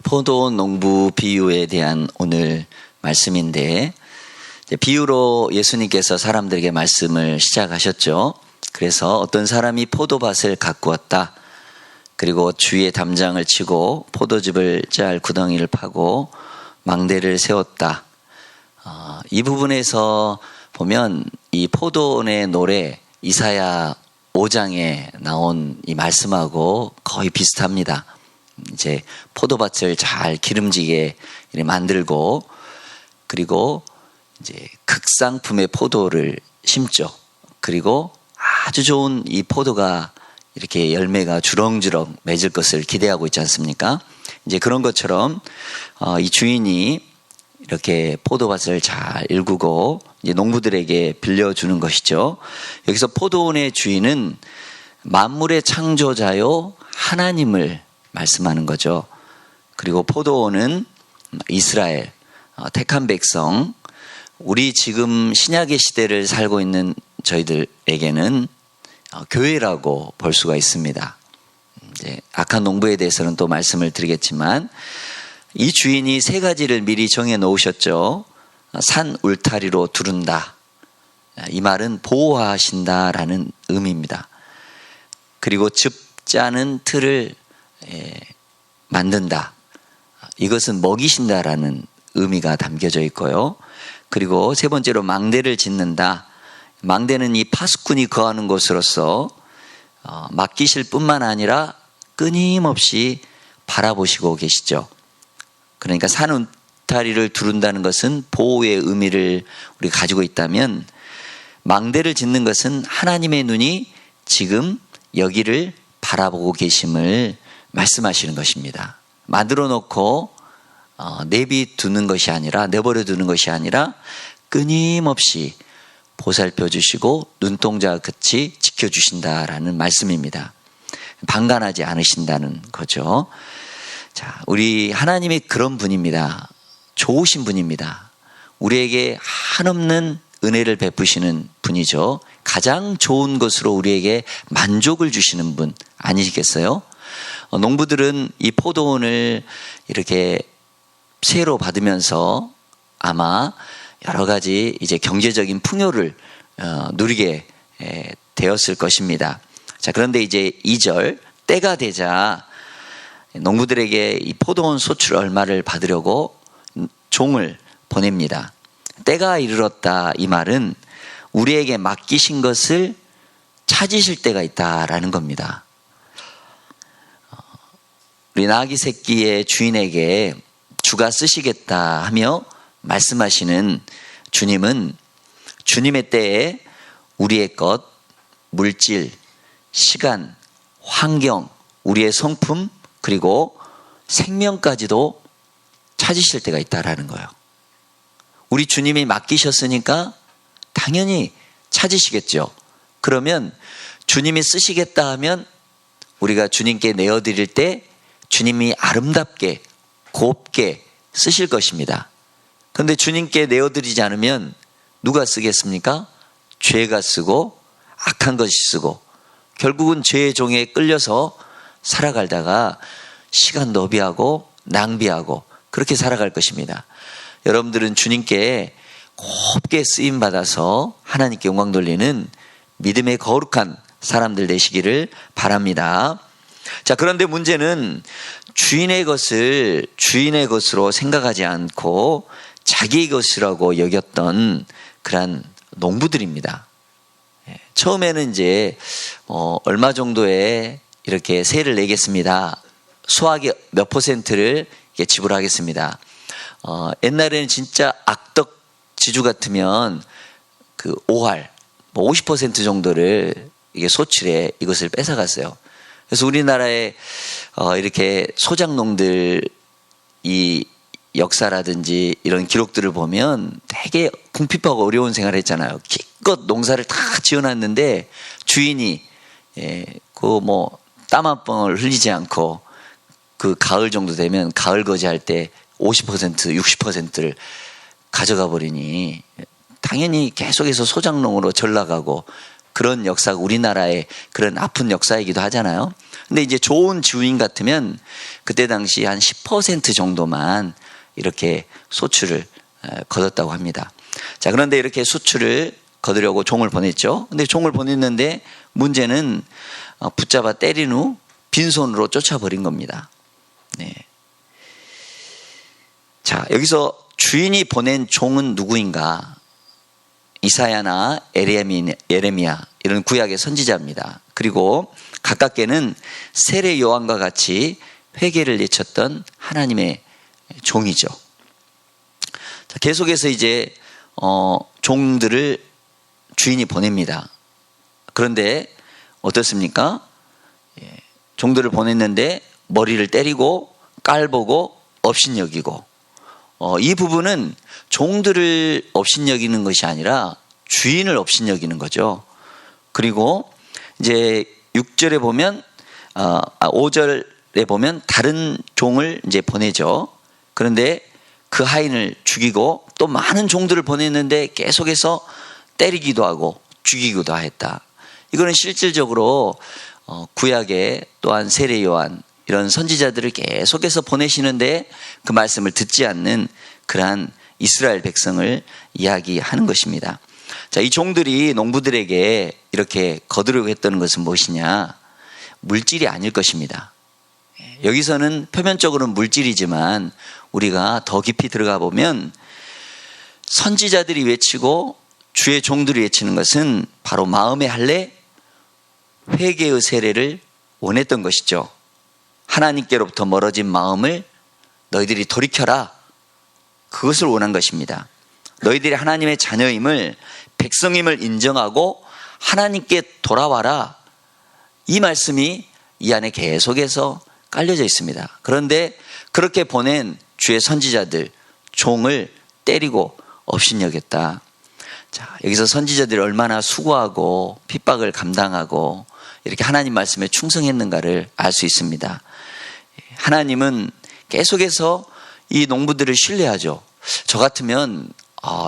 포도 농부 비유에 대한 오늘 말씀인데, 비유로 예수님께서 사람들에게 말씀을 시작하셨죠. 그래서 어떤 사람이 포도밭을 가꾸었다. 그리고 주위에 담장을 치고 포도즙을 짤 구덩이를 파고 망대를 세웠다. 이 부분에서 보면 이 포도원의 노래 이사야 5장에 나온 이 말씀하고 거의 비슷합니다. 이제 포도밭을 잘 기름지게 만들고, 그리고 이제 극상품의 포도를 심죠. 그리고 아주 좋은 이 포도가 이렇게 열매가 주렁주렁 맺을 것을 기대하고 있지 않습니까? 이제 그런 것처럼 이 주인이 이렇게 포도밭을 잘 일구고 이제 농부들에게 빌려주는 것이죠. 여기서 포도원의 주인은 만물의 창조자요 하나님을 말씀하는 거죠. 그리고 포도원은 이스라엘, 택한 백성, 우리 지금 신약의 시대를 살고 있는 저희들에게는 교회라고 볼 수가 있습니다. 이제 악한 농부에 대해서는 또 말씀을 드리겠지만, 이 주인이 세 가지를 미리 정해 놓으셨죠. 산 울타리로 두른다. 이 말은 보호하신다라는 의미입니다. 그리고 즙 짜는 틀을 만든다. 이것은 먹이신다라는 의미가 담겨져 있고요. 그리고 세 번째로 망대를 짓는다. 망대는 이 파수꾼이 거하는 곳으로서 맡기실 뿐만 아니라 끊임없이 바라보시고 계시죠. 그러니까 산 울타리를 두른다는 것은 보호의 의미를 우리가 가지고 있다면, 망대를 짓는 것은 하나님의 눈이 지금 여기를 바라보고 계심을 말씀하시는 것입니다. 만들어 놓고 내버려 두는 것이 아니라 끊임없이 보살펴 주시고 눈동자 같이 지켜주신다라는 말씀입니다. 방관하지 않으신다는 거죠. 자, 우리 하나님이 그런 분입니다. 좋으신 분입니다. 우리에게 한없는 은혜를 베푸시는 분이죠. 가장 좋은 것으로 우리에게 만족을 주시는 분 아니시겠어요? 농부들은 이 포도원을 이렇게 세로 받으면서 아마 여러 가지 이제 경제적인 풍요를 누리게 되었을 것입니다. 자, 그런데 이제 2절 때가 되자 농부들에게 이 포도원 소출 얼마를 받으려고 종을 보냅니다. 때가 이르렀다. 이 말은 우리에게 맡기신 것을 찾으실 때가 있다라는 겁니다. 우리 나귀 새끼의 주인에게 주가 쓰시겠다 하며 말씀하시는 주님은 주님의 때에 우리의 것, 물질, 시간, 환경, 우리의 성품, 그리고 생명까지도 찾으실 때가 있다라는 거예요. 우리 주님이 맡기셨으니까 당연히 찾으시겠죠. 그러면 주님이 쓰시겠다 하면 우리가 주님께 내어드릴 때 주님이 아름답게 곱게 쓰실 것입니다. 그런데 주님께 내어드리지 않으면 누가 쓰겠습니까? 죄가 쓰고 악한 것이 쓰고, 결국은 죄의 종에 끌려서 살아가다가 시간 낭비하고 그렇게 살아갈 것입니다. 여러분들은 주님께 곱게 쓰임받아서 하나님께 영광 돌리는 믿음의 거룩한 사람들 되시기를 바랍니다. 자, 그런데 문제는 주인의 것을 주인의 것으로 생각하지 않고 자기의 것이라고 여겼던 그런 농부들입니다. 처음에는 이제 얼마 정도의 이렇게 세를 내겠습니다. 수확의 몇 %를 지불하겠습니다. 옛날에는 진짜 악덕 지주 같으면 그 5할, 50% 정도를 이게 소출에 이것을 뺏어갔어요. 그래서 우리나라에 이렇게 소작농들 이 역사라든지 이런 기록들을 보면 되게 궁핍하고 어려운 생활을 했잖아요. 기껏 농사를 다 지어놨는데 주인이 땀 한 방울 흘리지 않고 그 가을 정도 되면 가을 거지할 때 50%, 60%를 가져가 버리니 당연히 계속해서 소작농으로 전락하고 그런 역사가 우리나라의 그런 아픈 역사이기도 하잖아요. 근데 이제 좋은 주인 같으면 그때 당시 한 10% 정도만 이렇게 소출을 거뒀다고 합니다. 자, 그런데 이렇게 수출을 거두려고 종을 보냈죠. 근데 종을 보냈는데 문제는 붙잡아 때린 후 빈손으로 쫓아버린 겁니다. 네. 자, 여기서 주인이 보낸 종은 누구인가? 이사야나 예레미야 이런 구약의 선지자입니다. 그리고 가깝게는 세례 요한과 같이 회개를 내쳤던 하나님의 종이죠. 자, 계속해서 이제 종들을 주인이 보냅니다. 그런데 어떻습니까? 종들을 보냈는데 머리를 때리고 깔보고 업신여기고, 이 부분은 종들을 업신여기는 것이 아니라 주인을 업신여기는 거죠. 그리고 이제 6절에 보면 5절에 보면 다른 종을 이제 보내죠. 그런데 그 하인을 죽이고 또 많은 종들을 보냈는데 계속해서 때리기도 하고 죽이기도 했다. 이거는 실질적으로 구약에 또한 세례 요한 이런 선지자들을 계속해서 보내시는데 그 말씀을 듣지 않는 그러한 이스라엘 백성을 이야기하는 것입니다. 자, 이 종들이 농부들에게 이렇게 거두려고 했던 것은 무엇이냐? 물질이 아닐 것입니다. 여기서는 표면적으로는 물질이지만 우리가 더 깊이 들어가 보면 선지자들이 외치고 주의 종들이 외치는 것은 바로 마음의 할례, 회개의 세례를 원했던 것이죠. 하나님께로부터 멀어진 마음을 너희들이 돌이켜라. 그것을 원한 것입니다. 너희들이 하나님의 자녀임을, 백성임을 인정하고 하나님께 돌아와라. 이 말씀이 이 안에 계속해서 깔려져 있습니다. 그런데 그렇게 보낸 주의 선지자들, 종을 때리고 업신여겼다. 자, 여기서 선지자들이 얼마나 수고하고 핍박을 감당하고 이렇게 하나님 말씀에 충성했는가를 알 수 있습니다. 하나님은 계속해서 이 농부들을 신뢰하죠. 저 같으면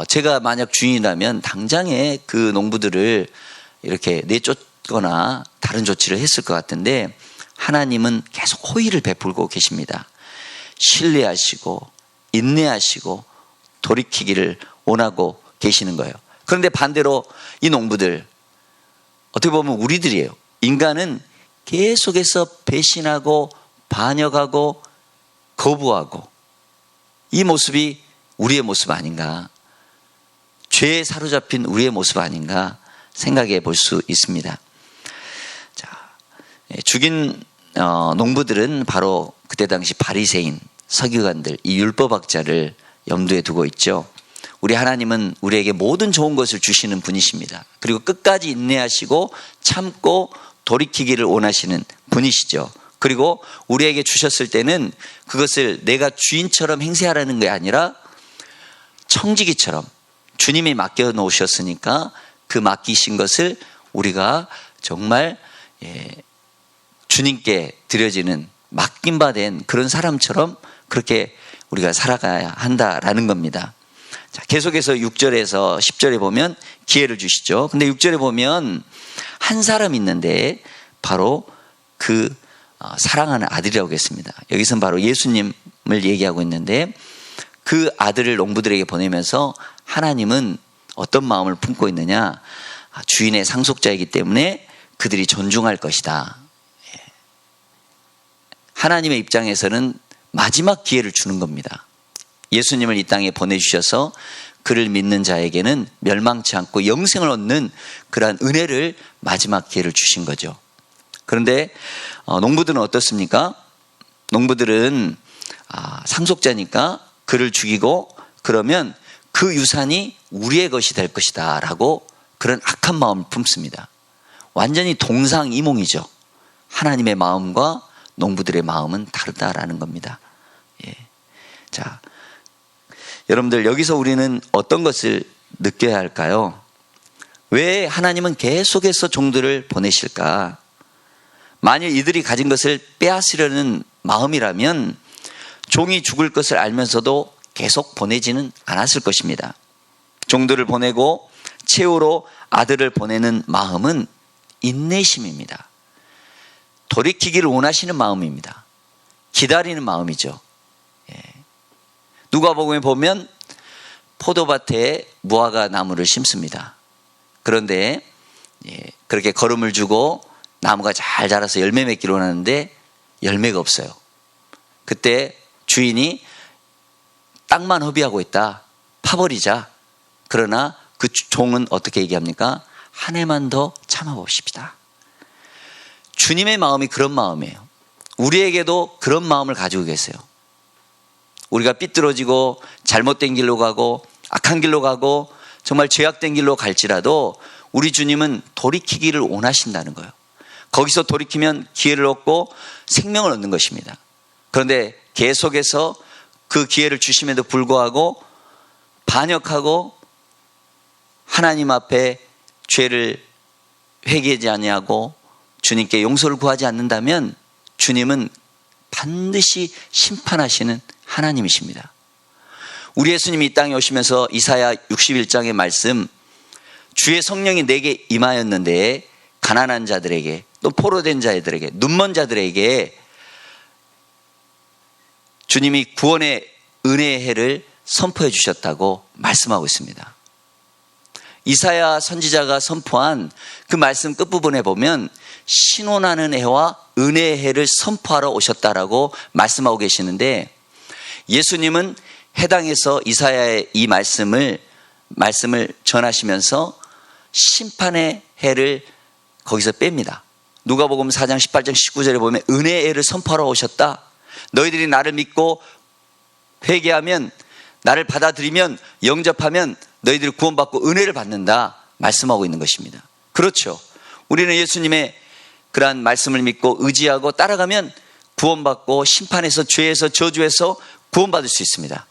제가 만약 주인이라면 당장에 그 농부들을 이렇게 내쫓거나 다른 조치를 했을 것 같은데 하나님은 계속 호의를 베풀고 계십니다. 신뢰하시고 인내하시고 돌이키기를 원하고 계시는 거예요. 그런데 반대로 이 농부들, 어떻게 보면 우리들이에요. 인간은 계속해서 배신하고 반역하고 거부하고, 이 모습이 우리의 모습 아닌가, 죄에 사로잡힌 우리의 모습 아닌가 생각해 볼 수 있습니다. 자, 죽인 농부들은 바로 그때 당시 바리새인, 서기관들, 이 율법학자를 염두에 두고 있죠. 우리 하나님은 우리에게 모든 좋은 것을 주시는 분이십니다. 그리고 끝까지 인내하시고 참고 돌이키기를 원하시는 분이시죠. 그리고 우리에게 주셨을 때는 그것을 내가 주인처럼 행세하라는 게 아니라 청지기처럼 주님이 맡겨 놓으셨으니까 그 맡기신 것을 우리가 정말 주님께 드려지는 맡김받은 그런 사람처럼 그렇게 우리가 살아가야 한다라는 겁니다. 자, 계속해서 6절에서 10절에 보면 기회를 주시죠. 근데 6절에 보면 한 사람 있는데 바로 그 사랑하는 아들이라고 했습니다. 여기서는 바로 예수님을 얘기하고 있는데 그 아들을 농부들에게 보내면서 하나님은 어떤 마음을 품고 있느냐? 주인의 상속자이기 때문에 그들이 존중할 것이다. 하나님의 입장에서는 마지막 기회를 주는 겁니다. 예수님을 이 땅에 보내주셔서 그를 믿는 자에게는 멸망치 않고 영생을 얻는 그러한 은혜를 마지막 기회를 주신 거죠. 그런데 농부들은 어떻습니까? 농부들은 상속자니까 그를 죽이고 그러면 그 유산이 우리의 것이 될 것이다 라고 그런 악한 마음을 품습니다. 완전히 동상이몽이죠. 하나님의 마음과 농부들의 마음은 다르다라는 겁니다. 자, 여러분들, 여기서 우리는 어떤 것을 느껴야 할까요? 왜 하나님은 계속해서 종들을 보내실까? 만일 이들이 가진 것을 빼앗으려는 마음이라면 종이 죽을 것을 알면서도 계속 보내지는 않았을 것입니다. 종들을 보내고 최후로 아들을 보내는 마음은 인내심입니다. 돌이키기를 원하시는 마음입니다. 기다리는 마음이죠. 누가복음에 보면 포도밭에 무화과 나무를 심습니다. 그런데 그렇게 거름을 주고 나무가 잘 자라서 열매 맺기로 하는데 열매가 없어요. 그때 주인이 땅만 허비하고 있다. 파버리자. 그러나 그 종은 어떻게 얘기합니까? 한 해만 더 참아봅시다. 주님의 마음이 그런 마음이에요. 우리에게도 그런 마음을 가지고 계세요. 우리가 삐뚤어지고 잘못된 길로 가고 악한 길로 가고 정말 죄악된 길로 갈지라도 우리 주님은 돌이키기를 원하신다는 거예요. 거기서 돌이키면 기회를 얻고 생명을 얻는 것입니다. 그런데 계속해서 그 기회를 주심에도 불구하고 반역하고 하나님 앞에 죄를 회개하지 아니하고 주님께 용서를 구하지 않는다면 주님은 반드시 심판하시는 하나님이십니다. 우리 예수님이 이 땅에 오시면서 이사야 61장의 말씀, 주의 성령이 내게 임하였는데 가난한 자들에게 또 포로된 자들에게 눈먼 자들에게 주님이 구원의 은혜의 해를 선포해 주셨다고 말씀하고 있습니다. 이사야 선지자가 선포한 그 말씀 끝부분에 보면 신원하는 해와 은혜의 해를 선포하러 오셨다라고 말씀하고 계시는데 예수님은 해당해서 이사야의 이 말씀을 전하시면서 심판의 해를 거기서 뺍니다. 누가복음 4장 18장 19절에 보면 은혜의 해를 선포하러 오셨다. 너희들이 나를 믿고 회개하면 나를 받아들이면 영접하면 너희들이 구원받고 은혜를 받는다 말씀하고 있는 것입니다. 그렇죠. 우리는 예수님의 그러한 말씀을 믿고 의지하고 따라가면 구원받고 심판에서 죄에서 저주에서 구원받을 수 있습니다.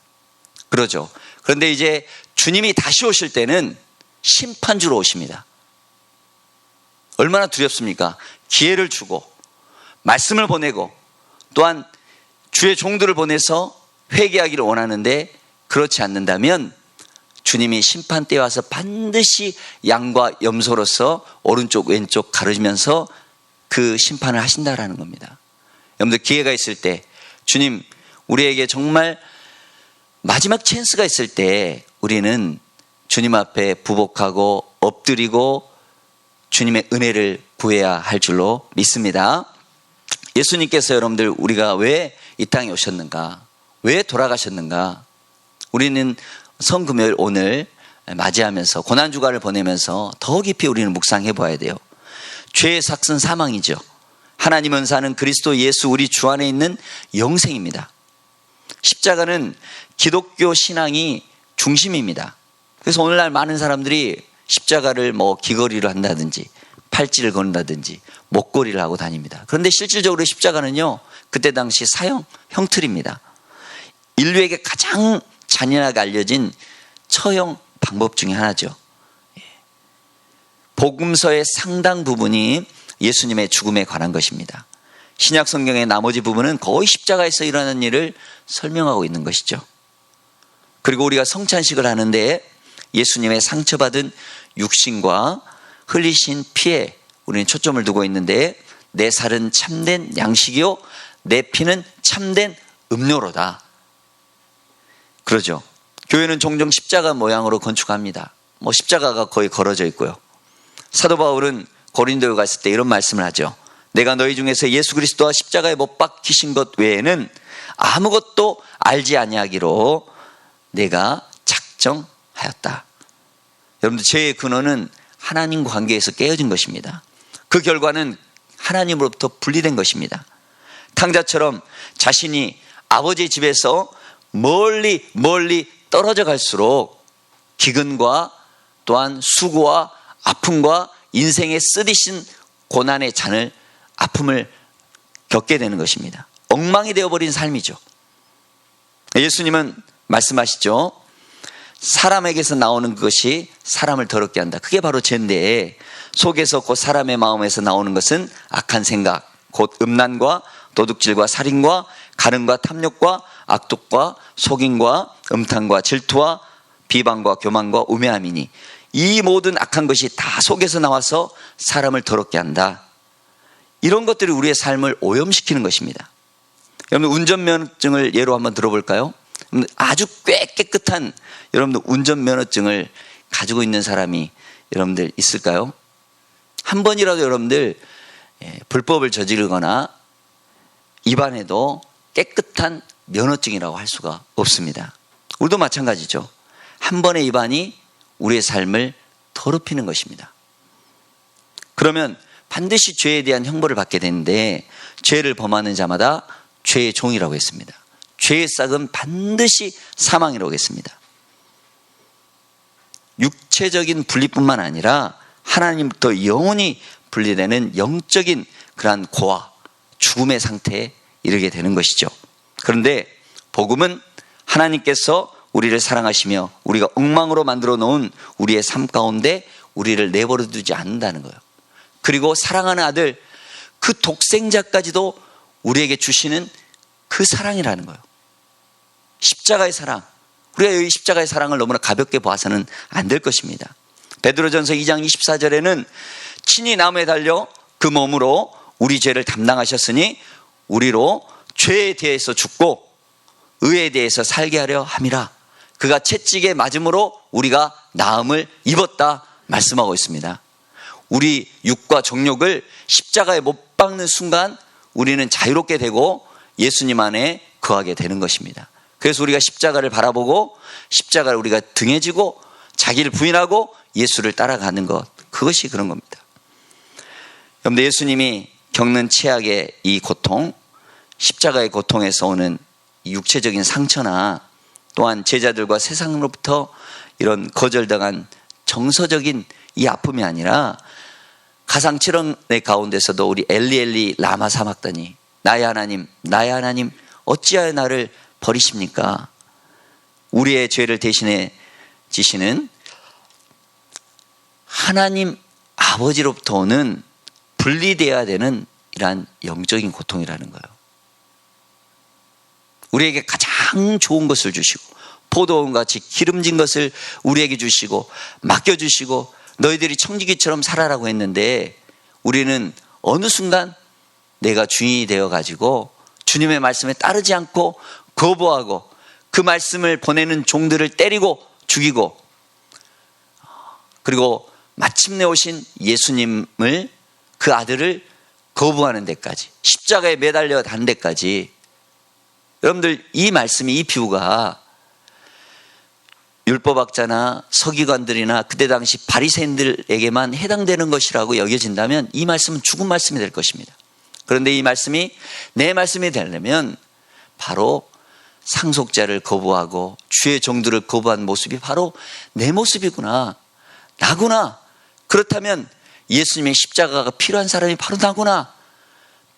그러죠. 그런데 이제 주님이 다시 오실 때는 심판주로 오십니다. 얼마나 두렵습니까? 기회를 주고 말씀을 보내고 또한 주의 종들을 보내서 회개하기를 원하는데 그렇지 않는다면 주님이 심판 때에 와서 반드시 양과 염소로서 오른쪽 왼쪽 가르면서 그 심판을 하신다라는 겁니다. 여러분들 기회가 있을 때 주님 우리에게 정말 마지막 찬스가 있을 때 우리는 주님 앞에 부복하고 엎드리고 주님의 은혜를 구해야 할 줄로 믿습니다. 예수님께서 여러분들 우리가 왜 이 땅에 오셨는가? 왜 돌아가셨는가? 우리는 성금요일 오늘 맞이하면서 고난주간을 보내면서 더 깊이 우리는 묵상해 봐야 돼요. 죄의 삭은 사망이죠. 하나님 은사는 그리스도 예수 우리 주 안에 있는 영생입니다. 십자가는 기독교 신앙이 중심입니다. 그래서 오늘날 많은 사람들이 십자가를 귀걸이로 한다든지 팔찌를 건다든지 목걸이를 하고 다닙니다. 그런데 실질적으로 십자가는요 그때 당시 사형 형틀입니다. 인류에게 가장 잔인하게 알려진 처형 방법 중에 하나죠. 복음서의 상당 부분이 예수님의 예수님에 관한 것입니다. 신약 성경의 나머지 부분은 거의 십자가에서 일어나는 일을 설명하고 있는 것이죠. 그리고 우리가 성찬식을 하는데 예수님의 상처받은 육신과 흘리신 피에 우리는 초점을 두고 있는데 내 살은 참된 양식이요 내 피는 참된 음료로다. 그러죠. 교회는 종종 십자가 모양으로 건축합니다. 십자가가 거의 걸어져 있고요. 사도 바울은 고린도에 갔을 때 이런 말씀을 하죠. 내가 너희 중에서 예수 그리스도와 십자가에 못 박히신 것 외에는 아무것도 알지 아니하기로 내가 작정하였다. 여러분들 죄의 근원은 하나님 관계에서 깨어진 것입니다. 그 결과는 하나님으로부터 분리된 것입니다. 탕자처럼 자신이 아버지의 집에서 멀리 떨어져 갈수록 기근과 또한 수고와 아픔과 인생의 쓰디신 고난의 잔을 아픔을 겪게 되는 것입니다. 엉망이 되어버린 삶이죠. 예수님은 말씀하시죠. 사람에게서 나오는 것이 사람을 더럽게 한다. 그게 바로 죄인데 속에서 곧 사람의 마음에서 나오는 것은 악한 생각, 곧 음란과 도둑질과 살인과 가늠과 탐욕과 악독과 속임과 음탕과 질투와 비방과 교만과 우매함이니 이 모든 악한 것이 다 속에서 나와서 사람을 더럽게 한다. 이런 것들이 우리의 삶을 오염시키는 것입니다. 여러분, 운전면허증을 예로 한번 들어볼까요? 아주 꽤 깨끗한 여러분들 운전면허증을 가지고 있는 사람이 여러분들 있을까요? 한 번이라도 여러분들 불법을 저지르거나 입안해도 깨끗한 면허증이라고 할 수가 없습니다. 우리도 마찬가지죠. 한 번의 입안이 우리의 삶을 더럽히는 것입니다. 그러면 반드시 죄에 대한 형벌을 받게 되는데, 죄를 범하는 자마다 죄의 종이라고 했습니다. 죄의 싹은 반드시 사망이라고 했습니다. 육체적인 분리뿐만 아니라 하나님부터 영원히 분리되는 영적인 그러한 고아, 죽음의 상태에 이르게 되는 것이죠. 그런데 복음은 하나님께서 우리를 사랑하시며 우리가 엉망으로 만들어 놓은 우리의 삶 가운데 우리를 내버려 두지 않는다는 거예요. 그리고 사랑하는 아들, 그 독생자까지도 우리에게 주시는 그 사랑이라는 거예요. 십자가의 사랑. 우리가 이 십자가의 사랑을 너무나 가볍게 봐서는 안 될 것입니다. 베드로전서 2장 24절에는 친히 나무에 달려 그 몸으로 우리 죄를 담당하셨으니 우리로 죄에 대해서 죽고 의에 대해서 살게 하려 함이라. 그가 채찍에 맞음으로 우리가 나음을 입었다 말씀하고 있습니다. 우리 육과 정욕을 십자가에 못 박는 순간 우리는 자유롭게 되고 예수님 안에 거하게 되는 것입니다. 그래서 우리가 십자가를 바라보고 십자가를 우리가 등에 지고 자기를 부인하고 예수를 따라가는 것, 그것이 그런 겁니다. 여러분들, 예수님이 겪는 최악의 이 고통, 십자가의 고통에서 오는 육체적인 상처나 또한 제자들과 세상으로부터 이런 거절당한 정서적인 이 아픔이 아니라 가상 7원의 가운데서도 우리 엘리 라마 사막다니, 나의 하나님 어찌하여 나를 버리십니까? 우리의 죄를 대신해 지시는 하나님 아버지로부터 오는 분리되어야 되는 이러한 영적인 고통이라는 거예요. 우리에게 가장 좋은 것을 주시고 포도원같이 기름진 것을 우리에게 주시고 맡겨주시고 너희들이 청지기처럼 살아라고 했는데, 우리는 어느 순간 내가 주인이 되어가지고 주님의 말씀에 따르지 않고 거부하고 그 말씀을 보내는 종들을 때리고 죽이고, 그리고 마침내 오신 예수님을, 그 아들을 거부하는 데까지, 십자가에 매달려 단 데까지. 여러분들, 이 말씀이, 이 비유가 율법학자나 서기관들이나 그때 당시 바리새인들에게만 해당되는 것이라고 여겨진다면 이 말씀은 죽은 말씀이 될 것입니다. 그런데 이 말씀이 내 말씀이 되려면 바로 상속자를 거부하고 주의 종들을 거부한 모습이 바로 내 모습이구나, 나구나. 그렇다면 예수님의 십자가가 필요한 사람이 바로 나구나.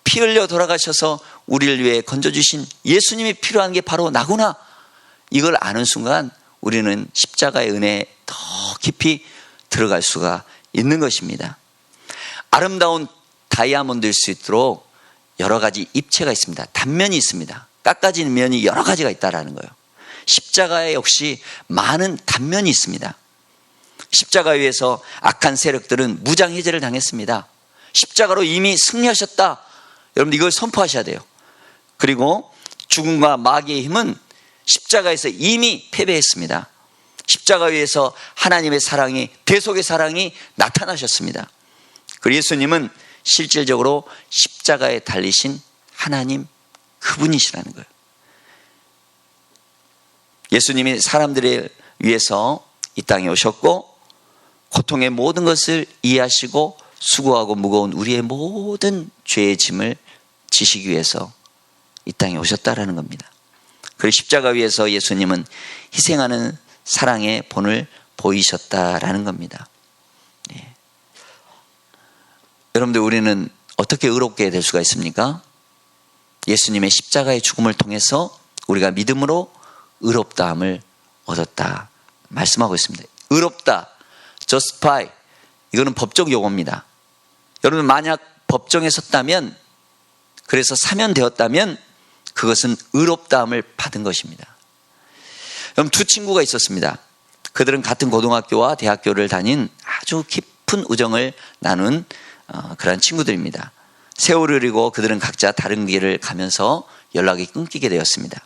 피 흘려 돌아가셔서 우리를 위해 건져주신 예수님이 필요한 게 바로 나구나. 이걸 아는 순간 우리는 십자가의 은혜에 더 깊이 들어갈 수가 있는 것입니다. 아름다운 다이아몬드일 수 있도록 여러 가지 입체가 있습니다. 단면이 있습니다. 깎아지는 면이 여러 가지가 있다는 거예요. 십자가에 역시 많은 단면이 있습니다. 십자가 위에서 악한 세력들은 무장해제를 당했습니다. 십자가로 이미 승리하셨다. 여러분, 이걸 선포하셔야 돼요. 그리고 죽음과 마귀의 힘은 십자가에서 이미 패배했습니다. 십자가 위에서 하나님의 사랑이, 대속의 사랑이 나타나셨습니다. 그리고 예수님은 실질적으로 십자가에 달리신 하나님, 그분이시라는 거예요. 예수님이 사람들을 위해서 이 땅에 오셨고 고통의 모든 것을 이해하시고 수고하고 무거운 우리의 모든 죄의 짐을 지시기 위해서 이 땅에 오셨다라는 겁니다. 그리고 십자가 위에서 예수님은 희생하는 사랑의 본을 보이셨다라는 겁니다. 네. 여러분들, 우리는 어떻게 의롭게 될 수가 있습니까? 예수님의 십자가의 죽음을 통해서 우리가 믿음으로 의롭다함을 얻었다 말씀하고 있습니다. 의롭다, justify, 이거는 법적 용어입니다. 여러분, 만약 법정에 섰다면, 그래서 사면되었다면 그것은 의롭다함을 받은 것입니다. 여러분, 두 친구가 있었습니다. 그들은 같은 고등학교와 대학교를 다닌 아주 깊은 우정을 나눈 그런 친구들입니다. 세월을 흐르고 그들은 각자 다른 길을 가면서 연락이 끊기게 되었습니다.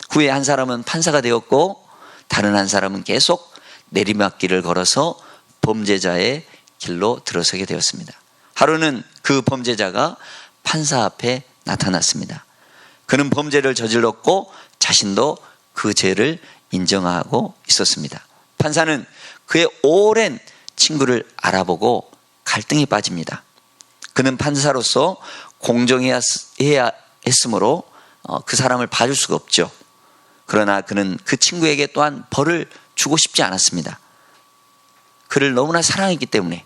후에 한 사람은 판사가 되었고 다른 한 사람은 계속 내리막길을 걸어서 범죄자의 길로 들어서게 되었습니다. 하루는 그 범죄자가 판사 앞에 나타났습니다. 그는 범죄를 저질렀고 자신도 그 죄를 인정하고 있었습니다. 판사는 그의 오랜 친구를 알아보고 갈등에 빠집니다. 그는 판사로서 공정해야 했으므로 그 사람을 봐줄 수가 없죠. 그러나 그는 그 친구에게 또한 벌을 주고 싶지 않았습니다. 그를 너무나 사랑했기 때문에.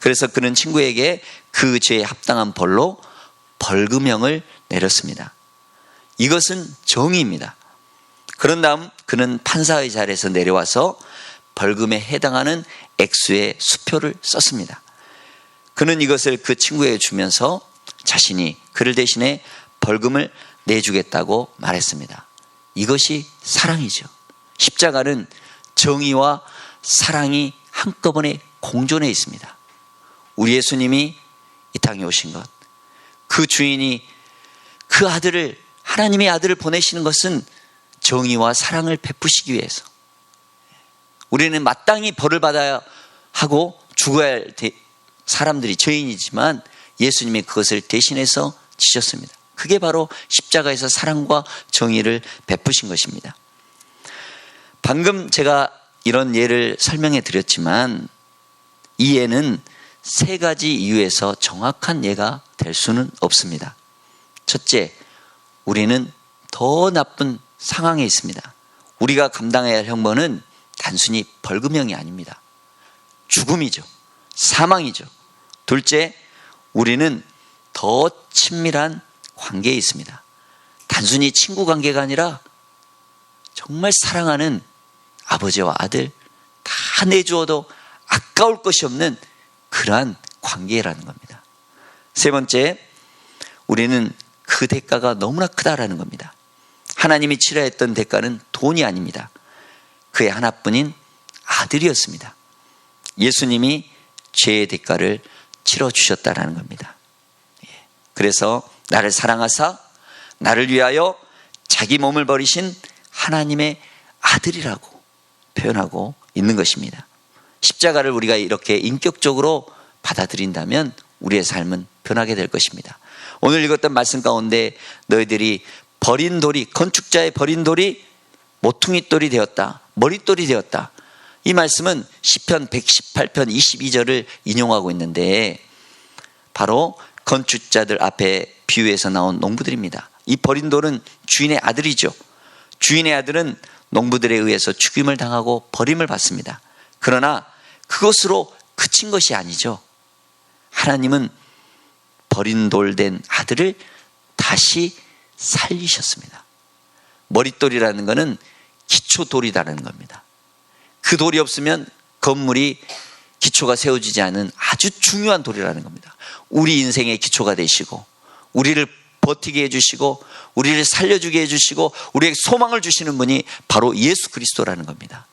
그래서 그는 친구에게 그 죄에 합당한 벌로 벌금형을 내렸습니다. 이것은 정의입니다. 그런 다음 그는 판사의 자리에서 내려와서 벌금에 해당하는 액수의 수표를 썼습니다. 그는 이것을 그 친구에게 주면서 자신이 그를 대신해 벌금을 내주겠다고 말했습니다. 이것이 사랑이죠. 십자가는 정의와 사랑이 한꺼번에 공존해 있습니다. 우리 예수님이 이 땅에 오신 것, 그 주인이 그 아들을, 하나님의 아들을 보내시는 것은 정의와 사랑을 베푸시기 위해서. 우리는 마땅히 벌을 받아야 하고 죽어야 할 사람들이 죄인이지만 예수님이 그것을 대신해서 지셨습니다. 그게 바로 십자가에서 사랑과 정의를 베푸신 것입니다. 방금 제가 이런 예를 설명해 드렸지만 이 예는 세 가지 이유에서 정확한 예가 될 수는 없습니다. 첫째, 우리는 더 나쁜 상황에 있습니다. 우리가 감당해야 할 형벌은 단순히 벌금형이 아닙니다. 죽음이죠. 사망이죠. 둘째, 우리는 더 친밀한 관계에 있습니다. 단순히 친구 관계가 아니라 정말 사랑하는 아버지와 아들, 다 내주어도 아까울 것이 없는 그러한 관계라는 겁니다. 세 번째, 우리는 그 대가가 너무나 크다라는 겁니다. 하나님이 치러야 했던 대가는 돈이 아닙니다. 그의 하나뿐인 아들이었습니다. 예수님이 죄의 대가를 치러주셨다라는 겁니다. 그래서 나를 사랑하사 나를 위하여 자기 몸을 버리신 하나님의 아들이라고 표현하고 있는 것입니다. 십자가를 우리가 이렇게 인격적으로 받아들인다면 우리의 삶은 변하게 될 것입니다. 오늘 읽었던 말씀 가운데 너희들이 버린 돌이, 건축자의 버린 돌이 모퉁이 돌이 되었다, 머릿돌이 되었다. 이 말씀은 시편 118편 22절을 인용하고 있는데 바로 건축자들 앞에 비유해서 나온 농부들입니다. 이 버린 돌은 주인의 아들이죠. 주인의 아들은 농부들에 의해서 죽임을 당하고 버림을 받습니다. 그러나 그것으로 그친 것이 아니죠. 하나님은 버린 돌 된 아들을 다시 살리셨습니다. 머릿돌이라는 것은 기초돌이라는 겁니다. 그 돌이 없으면 건물이 기초가 세워지지 않은 아주 중요한 돌이라는 겁니다. 우리 인생의 기초가 되시고 우리를 버티게 해주시고 우리를 살려주게 해주시고 우리에게 소망을 주시는 분이 바로 예수 그리스도라는 겁니다.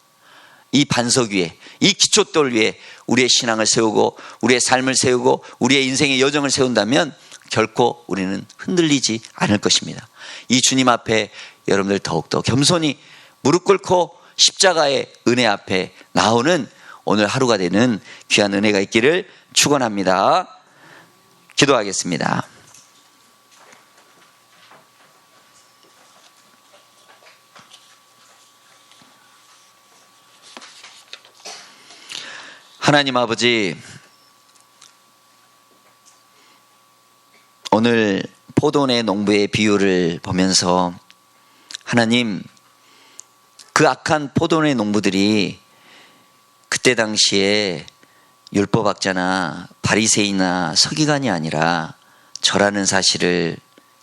이 반석 위에, 이 기초돌 위에 우리의 신앙을 세우고 우리의 삶을 세우고 우리의 인생의 여정을 세운다면 결코 우리는 흔들리지 않을 것입니다. 이 주님 앞에 여러분들 더욱더 겸손히 무릎 꿇고 십자가의 은혜 앞에 나오는 오늘 하루가 되는 귀한 은혜가 있기를 축원합니다. 기도하겠습니다. 하나님 아버지, 오늘 포도원의 농부의 비유를 보면서 하나님, 그 악한 포도원의 농부들이 그때 당시에 율법학자나 바리새인이나 서기관이 아니라 저라는 사실을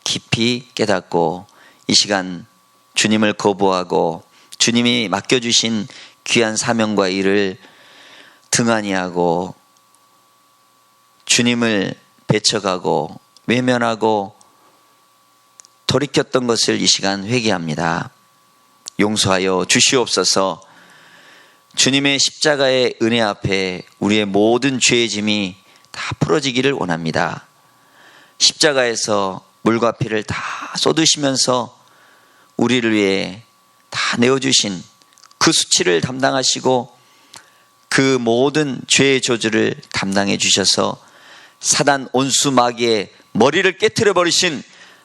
깊이 깨닫고 이 시간 주님을 거부하고 주님이 맡겨주신 귀한 사명과 일을 등한히 하고 주님을 배척하고 외면하고 돌이켰던 것을 이 시간 회개합니다. 용서하여 주시옵소서. 주님의 십자가의 은혜 앞에 우리의 모든 죄의 짐이 다 풀어지기를 원합니다. 십자가에서 물과 피를 다 쏟으시면서 우리를 위해 다 내어주신 그 수치를 담당하시고 그 모든 죄의 저주를 담당해 주셔서 사단 온수 마귀의 머리를 깨트려 버리신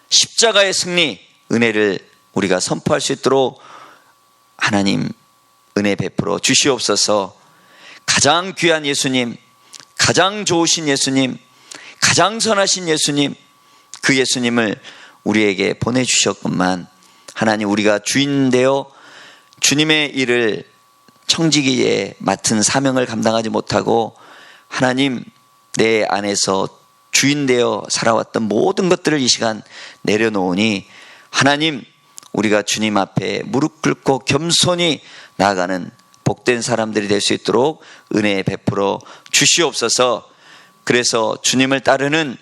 십자가의 승리, 은혜를 우리가 선포할 수 있도록 하나님 은혜 베풀어 주시옵소서. 가장 귀한 예수님, 가장 좋으신 예수님, 가장 선하신 예수님, 그 예수님을 우리에게 보내주셨건만 하나님, 우리가 주인 되어 주님의 일을 청지기에 맡은 사명을 감당하지 못하고 하나님 내 안에서 주인 되어 살아왔던 모든 것들을 이 시간 내려놓으니 하나님, 우리가 주님 앞에 무릎 꿇고 겸손히 나아가는 복된 사람들이 될 수 있도록 은혜 베풀어 주시옵소서. 그래서 주님을 따르는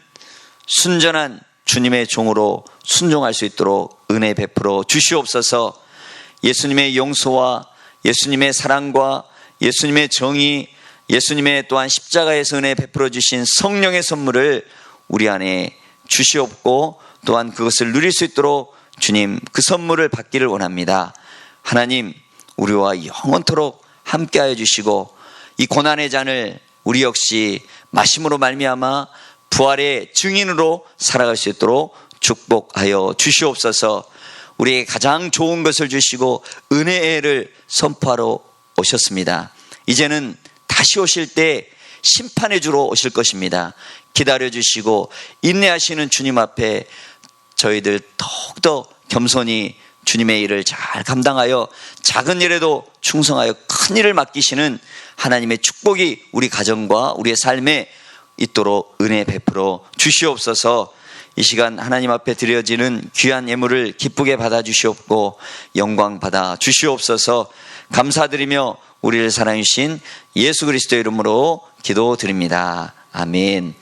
순전한 주님의 종으로 순종할 수 있도록 은혜 베풀어 주시옵소서. 예수님의 용서와 예수님의 사랑과 예수님의 정의, 예수님의 또한 십자가에서 은혜 베풀어 주신 성령의 선물을 우리 안에 주시옵고 또한 그것을 누릴 수 있도록 주님 그 선물을 받기를 원합니다. 하나님, 우리와 영원토록 함께하여 주시고 이 고난의 잔을 우리 역시 마심으로 말미암아 부활의 증인으로 살아갈 수 있도록 축복하여 주시옵소서. 우리에게 가장 좋은 것을 주시고 은혜를 선포하러 오셨습니다. 이제는 다시 오실 때 심판의 주로 오실 것입니다. 기다려주시고 인내하시는 주님 앞에 저희들 더욱더 겸손히 주님의 일을 잘 감당하여 작은 일에도 충성하여 큰 일을 맡기시는 하나님의 축복이 우리 가정과 우리의 삶에 있도록 은혜 베풀어 주시옵소서. 이 시간 하나님 앞에 드려지는 귀한 예물을 기쁘게 받아 주시옵고 영광 받아 주시옵소서. 감사드리며 우리를 사랑해 주신 예수 그리스도의 이름으로 기도드립니다. 아멘.